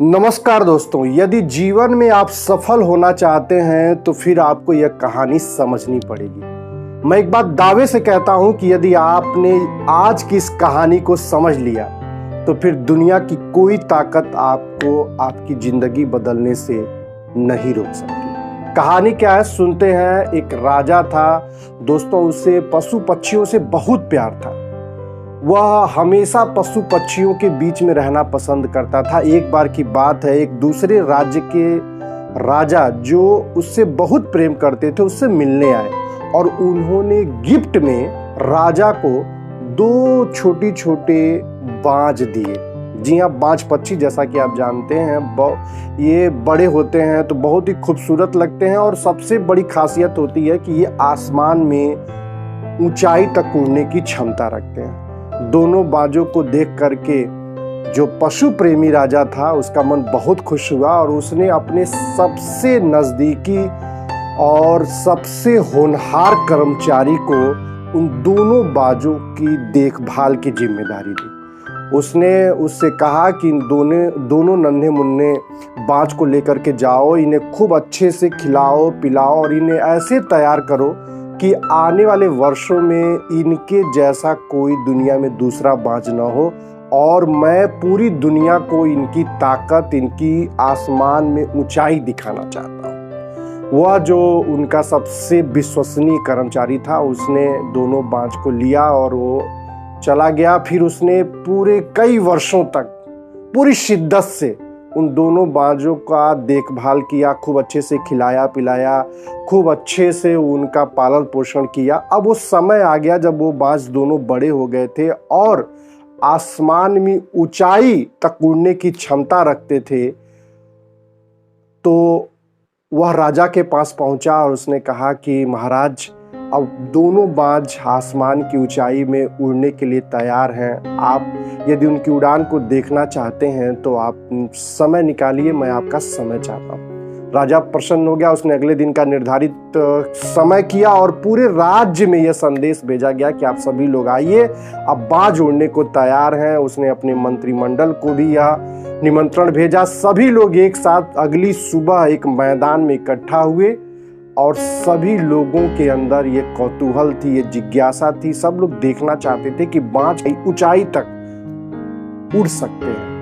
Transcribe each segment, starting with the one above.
नमस्कार दोस्तों, यदि जीवन में आप सफल होना चाहते हैं तो फिर आपको यह कहानी समझनी पड़ेगी। मैं एक बात दावे से कहता हूं कि यदि आपने आज की इस कहानी को समझ लिया तो फिर दुनिया की कोई ताकत आपको आपकी जिंदगी बदलने से नहीं रोक सकती। कहानी क्या है सुनते हैं। एक राजा था दोस्तों, उसे पशु पक्षियों से बहुत प्यार था। वह हमेशा पशु पक्षियों के बीच में रहना पसंद करता था। एक बार की बात है, एक दूसरे राज्य के राजा जो उससे बहुत प्रेम करते थे उससे मिलने आए और उन्होंने गिफ्ट में राजा को 2 छोटी छोटे बाज दिए। जी हाँ, बाज पक्षी जैसा कि आप जानते हैं ये बड़े होते हैं तो बहुत ही खूबसूरत लगते हैं और सबसे बड़ी खासियत होती है कि ये आसमान में ऊंचाई तक उड़ने की क्षमता रखते हैं। दोनों बाजों को देख करके जो पशु प्रेमी राजा था उसका मन बहुत खुश हुआ और उसने अपने सबसे नजदीकी और सबसे होनहार कर्मचारी को उन दोनों बाजों की देखभाल की जिम्मेदारी दी। उसने उससे कहा कि इन दोनों नन्हे मुन्ने बाज को लेकर के जाओ, इन्हें खूब अच्छे से खिलाओ पिलाओ और इन्हें ऐसे तैयार करो कि आने वाले वर्षों में इनके जैसा कोई दुनिया में दूसरा बाज न हो और मैं पूरी दुनिया को इनकी ताकत, इनकी आसमान में ऊंचाई दिखाना चाहता हूँ। वह जो उनका सबसे विश्वसनीय कर्मचारी था उसने दोनों बाज को लिया और वो चला गया। फिर उसने पूरे कई वर्षों तक पूरी शिद्दत से उन दोनों बाजों का देखभाल किया, खूब अच्छे से खिलाया पिलाया, खूब अच्छे से उनका पालन पोषण किया। अब वो समय आ गया जब वो बाज दोनों बड़े हो गए थे और आसमान में ऊंचाई तक उड़ने की क्षमता रखते थे। तो वह राजा के पास पहुंचा और उसने कहा कि महाराज, अब दोनों बाज आसमान की ऊंचाई में उड़ने के लिए तैयार हैं। आप यदि उनकी उड़ान को देखना चाहते हैं तो आप समय निकालिए, मैं आपका समय चाहता हूँ। राजा प्रसन्न हो गया। उसने अगले दिन का निर्धारित समय किया और पूरे राज्य में यह संदेश भेजा गया कि आप सभी लोग आइए, अब बाज उड़ने को तैयार हैं। उसने अपने मंत्रिमंडल को भी यह निमंत्रण भेजा। सभी लोग एक साथ अगली सुबह एक मैदान में इकट्ठा हुए और सभी लोगों के अंदर ये कौतूहल थी, ये जिज्ञासा थी। सब लोग देखना चाहते थे कि बाज ऊंचाई तक उड़ सकते हैं।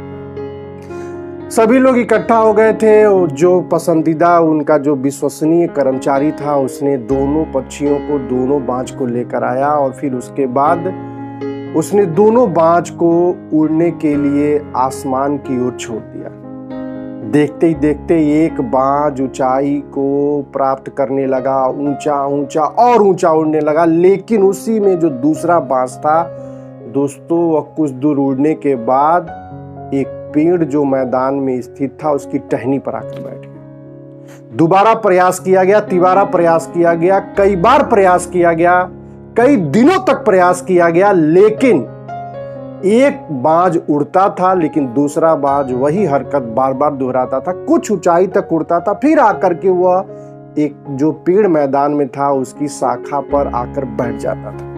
सभी लोग इकट्ठा हो गए थे। जो पसंदीदा उनका जो विश्वसनीय कर्मचारी था उसने दोनों पक्षियों को, दोनों बाज को लेकर आया और फिर उसके बाद उसने दोनों बाज को उड़ने के लिए आसमान की ओर छोड़ दिया। देखते ही देखते एक बाज ऊंचाई को प्राप्त करने लगा, ऊंचा ऊंचा और ऊंचा उड़ने लगा। लेकिन उसी में जो दूसरा बाज था दोस्तों, वह कुछ दूर उड़ने के बाद एक पेड़ जो मैदान में स्थित था उसकी टहनी पर आकर बैठ गया। दोबारा प्रयास किया गया, तिबारा प्रयास किया गया, कई बार प्रयास किया गया, कई दिनों तक प्रयास किया गया, लेकिन एक बाज उड़ता था लेकिन दूसरा बाज वही हरकत बार बार दोहराता था। कुछ ऊंचाई तक उड़ता था, फिर आकर के वह एक जो पेड़ मैदान में था उसकी शाखा पर आकर बैठ जाता था।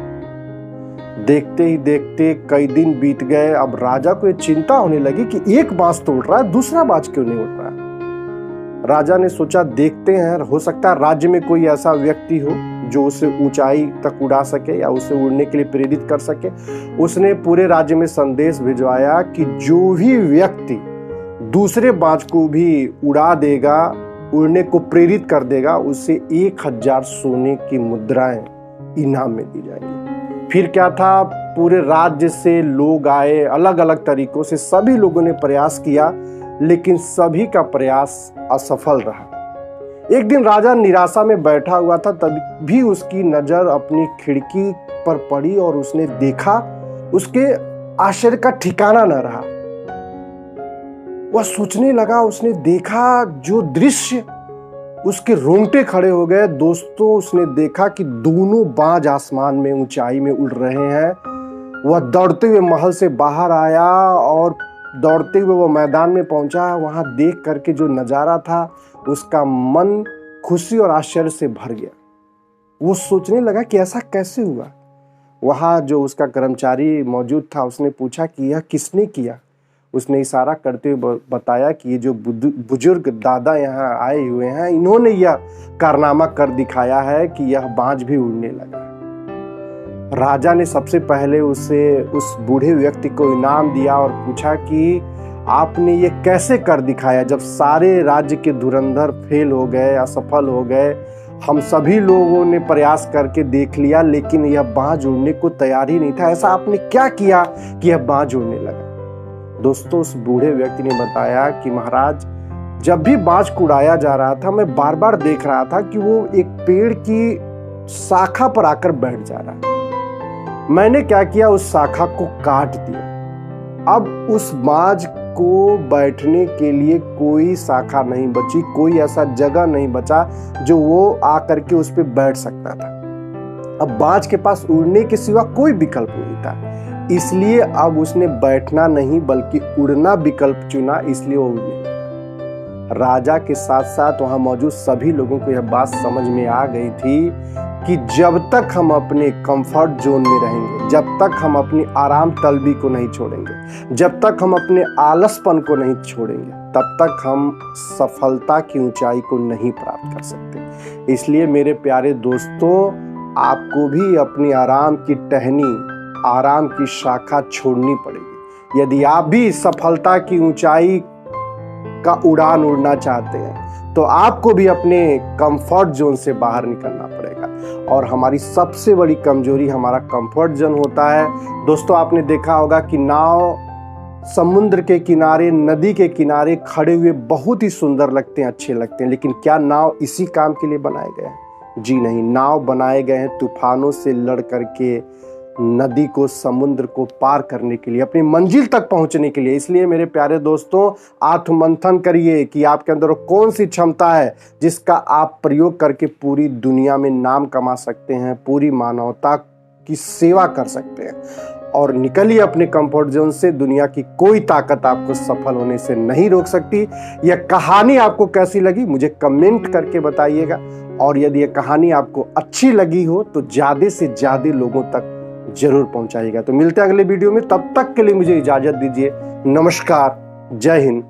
देखते ही देखते कई दिन बीत गए। अब राजा को ये चिंता होने लगी कि एक बाज तो उड़ रहा है, दूसरा बाज क्यों नहीं उड़ रहा है। राजा ने सोचा देखते हैं, हो सकता है राज्य में कोई ऐसा व्यक्ति हो जो उसे ऊंचाई तक उड़ा सके या उसे उड़ने के लिए प्रेरित कर सके। उसने पूरे राज्य में संदेश भिजवाया कि जो भी व्यक्ति दूसरे बाज को भी उड़ा देगा, उड़ने को प्रेरित कर देगा, उसे 1000 सोने की मुद्राएं इनाम में दी जाएंगी। फिर क्या था, पूरे राज्य से लोग आए, अलग अलग तरीकों से सभी लोगों ने प्रयास किया लेकिन सभी का प्रयास असफल रहा। एक दिन राजा निराशा में बैठा हुआ था, तभी उसकी नजर अपनी खिड़की पर पड़ी और उसने देखा, उसके आश्चर्य का ठिकाना न रहा। वह सोचने लगा, उसने देखा जो दृश्य, उसके रोंगटे खड़े हो गए। दोस्तों, उसने देखा कि दोनों बाज आसमान में ऊंचाई में उड़ रहे हैं। वह दौड़ते हुए महल से बाहर आया और दौड़ते हुए वो मैदान में पहुंचा। वहां देख करके जो नजारा था उसका मन खुशी और आश्चर्य से भर गया। वो सोचने लगा कि ऐसा कैसे हुआ। वहां जो उसका कर्मचारी मौजूद था उसने पूछा कि यह किसने किया। उसने इशारा करते हुए बताया कि ये जो बुजुर्ग दादा यहाँ आए हुए हैं, इन्होंने यह कारनामा कर दिखाया है कि यह बाज भी उड़ने लगा। राजा ने सबसे पहले उस बूढ़े व्यक्ति को इनाम दिया और पूछा कि आपने ये कैसे कर दिखाया, जब सारे राज्य के धुरंधर फेल हो गए, असफल हो गए, हम सभी लोगों ने प्रयास करके देख लिया लेकिन यह बाज उड़ने को तैयार ही नहीं था। ऐसा आपने क्या किया कि यह बाज उड़ने लगा? दोस्तों, उस बूढ़े व्यक्ति ने बताया कि महाराज, जब भी बाज को उड़ाया जा रहा था, मैं बार बार देख रहा था कि वो एक पेड़ की शाखा पर आकर बैठ जा रहा है। मैंने क्या किया, उस शाखा को काट दिया। अब उस बाज को बैठने के लिए कोई शाखा नहीं बची, कोई ऐसा जगह नहीं बचा जो वो आकर के उस पर बैठ सकता था। अब बाज के पास उड़ने के सिवा कोई विकल्प नहीं था, इसलिए अब उसने बैठना नहीं बल्कि उड़ना विकल्प चुना, इसलिए वो उड़ने लगा। राजा के साथ साथ वहां मौजूद सभी लोगों को यह बात समझ में आ गई थी कि जब तक हम अपने कंफर्ट जोन में रहेंगे, जब तक हम अपनी आराम तलबी को नहीं छोड़ेंगे, जब तक हम अपने आलसपन को नहीं छोड़ेंगे, तब तक हम सफलता की ऊंचाई को नहीं प्राप्त कर सकते। इसलिए मेरे प्यारे दोस्तों, आपको भी अपनी आराम की टहनी, आराम की शाखा छोड़नी पड़ेगी। यदि आप भी सफलता की ऊंचाई का उड़ान उड़ना चाहते हैं तो आपको भी अपने कंफर्ट जोन से बाहर निकलना पड़ेगा। और हमारी सबसे बड़ी कमजोरी हमारा कंफर्ट जोन होता है। दोस्तों, आपने देखा होगा कि नाव समुद्र के किनारे, नदी के किनारे खड़े हुए बहुत ही सुंदर लगते हैं, अच्छे लगते हैं, लेकिन क्या नाव इसी काम के लिए बनाए गए हैं? जी नहीं, नाव बनाए गए हैं तूफानों से लड़ करके, नदी को, समुद्र को पार करने के लिए, अपनी मंजिल तक पहुंचने के लिए। इसलिए मेरे प्यारे दोस्तों, आत्ममंथन करिए कि आपके अंदर कौन सी क्षमता है जिसका आप प्रयोग करके पूरी दुनिया में नाम कमा सकते हैं, पूरी मानवता की सेवा कर सकते हैं। और निकलिए अपने कंफर्ट जोन से। दुनिया की कोई ताकत आपको सफल होने से नहीं रोक सकती। यह कहानी आपको कैसी लगी मुझे कमेंट करके बताइएगा, और यदि यह कहानी आपको अच्छी लगी हो तो ज़्यादा से ज़्यादा लोगों तक जरूर पहुंचाइएगा। तो मिलते हैं अगले वीडियो में, तब तक के लिए मुझे इजाजत दीजिए। नमस्कार, जय हिंद।